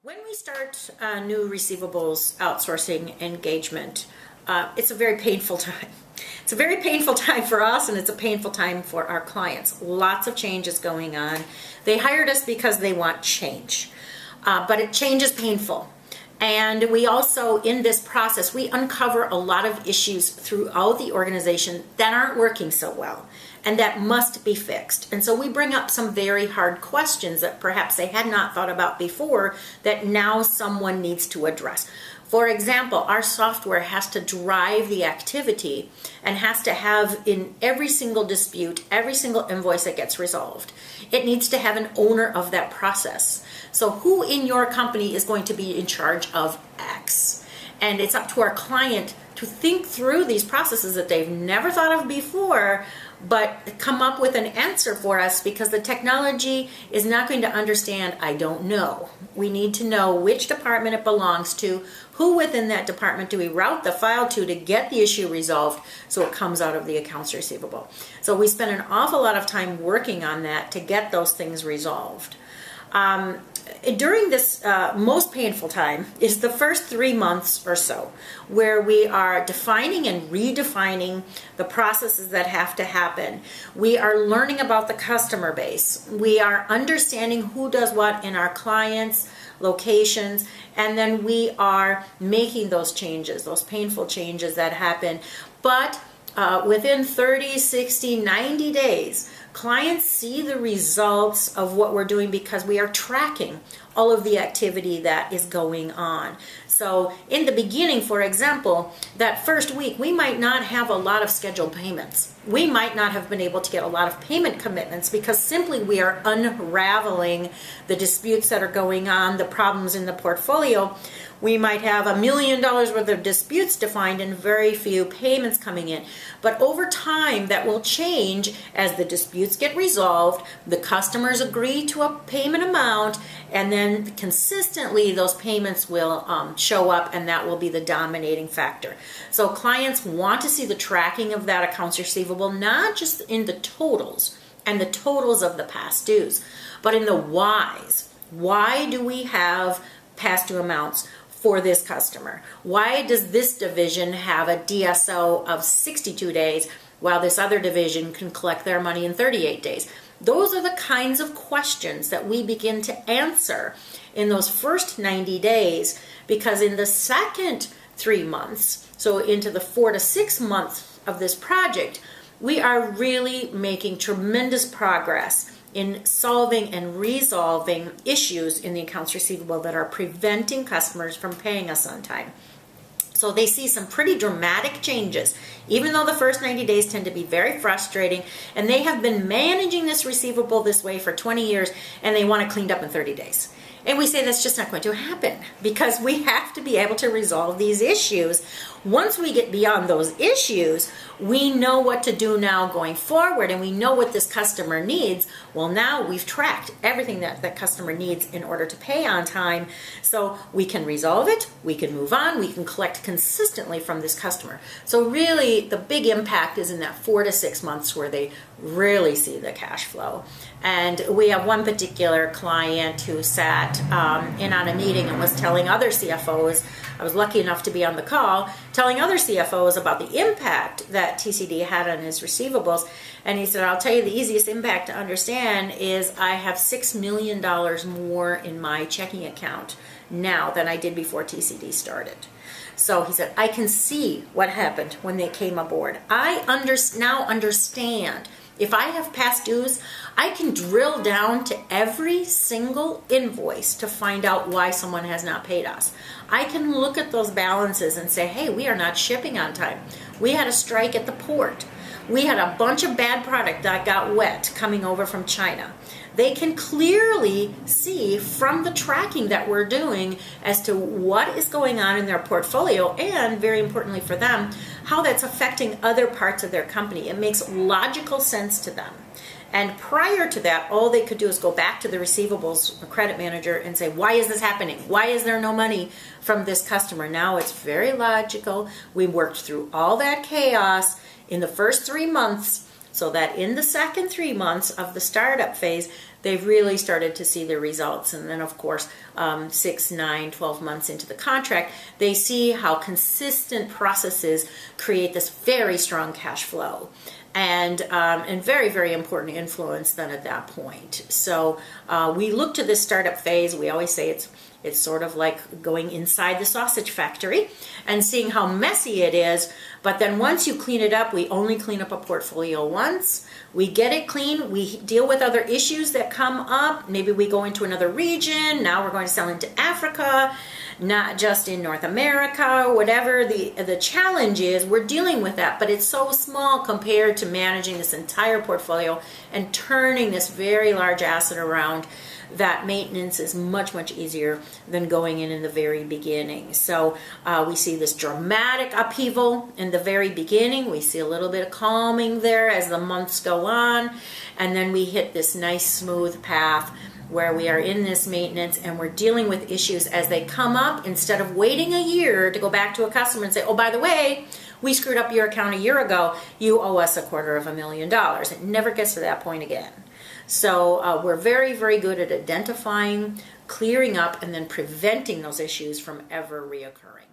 When we start a new receivables outsourcing engagement, it's a very painful time. It's a very painful time for us, and it's a painful time for our clients. Lots of changes going on. They hired us because they want change, but change is painful. And we also, in this process, we uncover a lot of issues throughout the organization that aren't working so well and that must be fixed. And so we bring up some very hard questions that perhaps they had not thought about before that now someone needs to address. For example, our software has to drive the activity and has to have in every single dispute, every single invoice that gets resolved, it needs to have an owner of that process. So who in your company is going to be in charge of X? And it's up to our client to think through these processes that they've never thought of before, but come up with an answer for us, because the technology is not going to understand, I don't know. We need to know which department it belongs to, who within that department do we route the file to get the issue resolved so it comes out of the accounts receivable. So we spend an awful lot of time working on that to get those things resolved. During this most painful time is the first 3 months or so, where we are defining and redefining the processes that have to happen. We are learning about the customer base. We are understanding who does what in our clients' locations, and then we are making those changes, those painful changes that happen. But within 30, 60, 90 days, clients see the results of what we're doing because we are tracking all of the activity that is going on. So in the beginning, for example, that first week, we might not have a lot of scheduled payments. We might not have been able to get a lot of payment commitments because simply we are unraveling the disputes that are going on, the problems in the portfolio. We might have $1 million worth of disputes defined and very few payments coming in. But over time, that will change as the disputes get resolved, the customers agree to a payment amount, and then consistently those payments will show up, and that will be the dominating factor. So clients want to see the tracking of that accounts receivable, not just in the totals and the totals of the past dues, but in the whys. Why do we have past due amounts for this customer? Why does this division have a DSO of 62 days while this other division can collect their money in 38 days? Those are the kinds of questions that we begin to answer in those first 90 days, because in the second 3 months, so into the 4 to 6 months of this project, we are really making tremendous progress in solving and resolving issues in the accounts receivable that are preventing customers from paying us on time. So they see some pretty dramatic changes, even though the first 90 days tend to be very frustrating, and they have been managing this receivable this way for 20 years, and they want it cleaned up in 30 days. And we say that's just not going to happen, because we have to be able to resolve these issues. Once we get beyond those issues, we know what to do now going forward, and we know what this customer needs. Well, now we've tracked everything that that customer needs in order to pay on time, so we can resolve it, we can move on, we can collect consistently from this customer. So really, the big impact is in that 4 to 6 months where they really see the cash flow. And we have one particular client who sat in on a meeting and was telling other CFOs, I was lucky enough to be on the call, telling other CFOs about the impact that TCD had on his receivables. And he said, I'll tell you, the easiest impact to understand is I have $6 million more in my checking account now than I did before TCD started. So he said, I can see what happened when they came aboard. I now understand. If I have past dues, I can drill down to every single invoice to find out why someone has not paid us. I can look at those balances and say, hey, we are not shipping on time. We had a strike at the port. We had a bunch of bad product that got wet coming over from China. They can clearly see from the tracking that we're doing as to what is going on in their portfolio, and very importantly for them, how that's affecting other parts of their company. It makes logical sense to them. And prior to that, all they could do is go back to the receivables credit manager and say, why is this happening? Why is there no money from this customer? Now it's very logical. We worked through all that chaos in the first 3 months, so that in the second 3 months of the startup phase, they've really started to see the results. And then, of course, 6, 9, 12 months into the contract, they see how consistent processes create this very strong cash flow. And very, very important influence then at that point. So we look to this startup phase. We always say it's sort of like going inside the sausage factory and seeing how messy it is. But then once you clean it up, we only clean up a portfolio once. We get it clean. We deal with other issues that come up. Maybe we go into another region. Now we're going to sell into Africa, not just in North America, whatever the challenge is, we're dealing with that. But it's so small compared to managing this entire portfolio and turning this very large asset around, that maintenance is much, much easier than going in the very beginning. So we see this dramatic upheaval in the very beginning. We see a little bit of calming there as the months go on. And then we hit this nice smooth path where we are in this maintenance and we're dealing with issues as they come up, instead of waiting a year to go back to a customer and say, oh, by the way, we screwed up your account a year ago. You owe us $250,000. It never gets to that point again. So we're very, very good at identifying, clearing up, and then preventing those issues from ever reoccurring.